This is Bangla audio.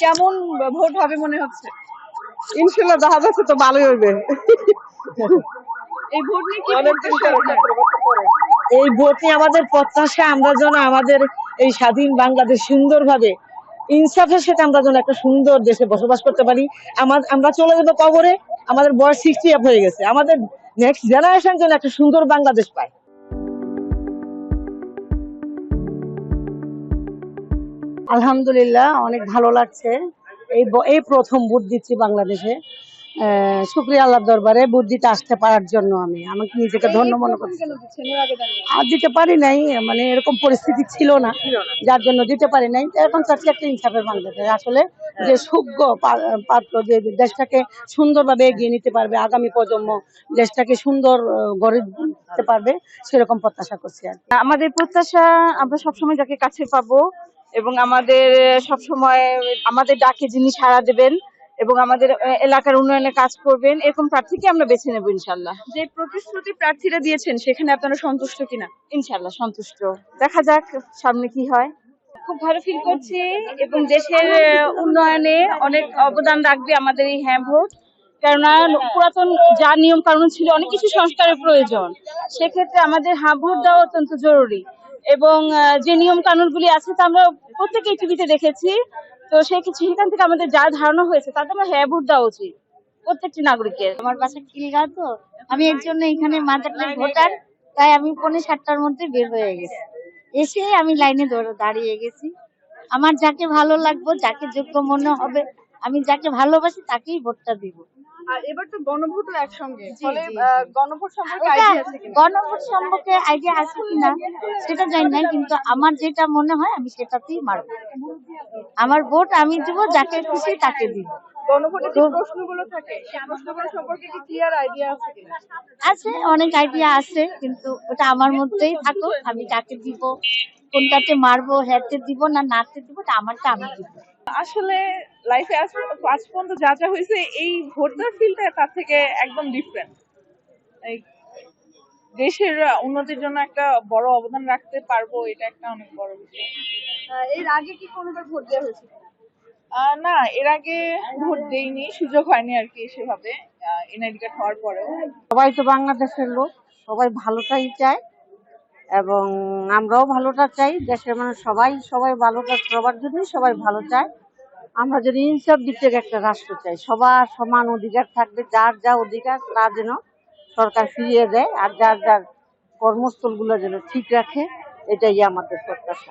কেমন ভোট হবে মনে হচ্ছে? ইনশাল্লাহ দেখা যাচ্ছে তো ভালোই হইবে। এই ভোট নিয়ে কি প্রত্যাশা আপনার? এই ভোট নিয়ে আমাদের প্রত্যাশা আমরা যেন আমাদের এই স্বাধীন বাংলাদেশ সুন্দরভাবে ইনসাফের সাথে আমরা যেন একটা সুন্দর দেশে বসবাস করতে পারি। আমরা চলে যাবো কবরে, আমাদের বয়স 60 হয়ে গেছে, আমাদের নেক্সট জেনারেশন যেন একটা সুন্দর বাংলাদেশ পায়। আলহামদুলিল্লাহ অনেক ভালো লাগছে। এই প্রথম ভোট দিচ্ছি বাংলাদেশে। শুকরিয়া আল্লাহর দরবারে ভোট দিতে আসতে পারার জন্য আমাকে নিজেকে ধন্য মনে করছি। আর দিতে পারি নাই, মানে এরকম পরিস্থিতি ছিল না, যার জন্য দিতে পারি নাই। এখন চাচ্ছি একটা ইনসাফের বাংলাদেশ, আসলে যে যোগ্য পাত্র যে দেশটাকে সুন্দরভাবে এগিয়ে নিতে পারবে, আগামী প্রজন্ম দেশটাকে সুন্দর গড়ে দিতে পারবে, সেরকম প্রত্যাশা করছি। আর আমাদের প্রত্যাশা আমরা সবসময় যাকে কাছে পাবো এবং আমাদের সবসময় আমাদের ডাকে যিনি সাড়া দেবেন এবং আমাদের এলাকার উন্নয়নে কাজ করবেন, এরকম প্রার্থীকে আমরা বেছে নেবো ইনশাল্লাহ। যে প্রতিশ্রুতি প্রার্থীরা দিয়েছেন সেখানে আপনারা সন্তুষ্ট কিনা? ইনশাল্লাহ সন্তুষ্ট। দেখা যাক সামনে কি হয়। খুব ভালো ফিল করছি এবং দেশের উন্নয়নে অনেক অবদান রাখবে আমাদের এই হ্যাঁ ভোট। কেননা পুরাতন যা নিয়ম কানুন ছিল অনেক কিছু সংস্কারের প্রয়োজন, সেক্ষেত্রে আমাদের হ্যাঁ ভোট দেওয়া অত্যন্ত জরুরি। এবং যে নিয়ম কানুনগুলি আছে তা আমরা প্রত্যেকেই টিভিতে দেখেছি, তো সেখান থেকে আমাদের যা ধারণা হয়েছে তাতে আমরা হ্যাঁ ভোট দেওয়া উচিত প্রত্যেকটি নাগরিকের। আমার বাসা খিলগাঁও, তো আমি এর জন্য এখানে মাদারটেক ভোটার, তাই আমি 6:45টার মধ্যে বের হয়ে গেছি। এসে আমি লাইনে দাঁড়িয়ে গেছি। আমার যাকে ভালো লাগবে, যাকে যোগ্য মনে হবে, আমি যাকে ভালোবাসি তাকেই ভোটটা দিব। আর এবার তো গণভোটও একসঙ্গে, ফলে গণভোট সম্পর্কে ওটা আইডিয়া আছে কিনা? গণভোট সম্পর্কে আইডিয়া আছে কিনা সেটা জানি না, কিন্তু আমার যেটা মনে হয় আমি সেটাতেই মারব। আমার ভোট আমি দিব, যাকে খুশি তাকে দিব। গণভোটে যে প্রশ্নগুলো থাকে সেই প্রশ্নগুলো সম্পর্কে কি ক্লিয়ার আইডিয়া আছে কিনা? আছে, অনেক আইডিয়া আছে, কিন্তু ওটা আমার মধ্যেই থাকুক। আমি কাকে দিব, কোনটাতে মারবো, হ্যাঁতে দিব না নাতে দিব, আমারটা আমি দিব। আসলে লাইফে আজ পর্যন্ত যা যা হয়েছে এই ভোটার ফিল্ডটা তার থেকে একদম ডিফারেন্ট। এই দেশের উন্নতির জন্য একটা বড় অবদান রাখতে পারবো, এটা একটা অনেক বড় বিষয়। এর আগে কি কোনোবার ভোট দেওয়া হয়েছে? না, এর আগে ভোট দেইনি, সুযোগ হয়নি আর কি সেভাবে এনআইডি কার্ড হওয়ার পরেও। সবাই তো বাংলাদেশের লোক, সবাই ভালোটাই চায় এবং আমরাও ভালোটা চাই। দেশের মানুষ সবাই ভালোটা, সবার জন্য সবাই ভালো চায়। আমরা যদি ইনসাফ ভিত্তিক একটা রাষ্ট্র চাই, সবার সমান অধিকার থাকবে, যার যা অধিকার তা যেন সরকার ফিরিয়ে দেয়, আর যার কর্মস্থল গুলো যেন ঠিক রাখে, এটাই আমাদের প্রত্যাশা।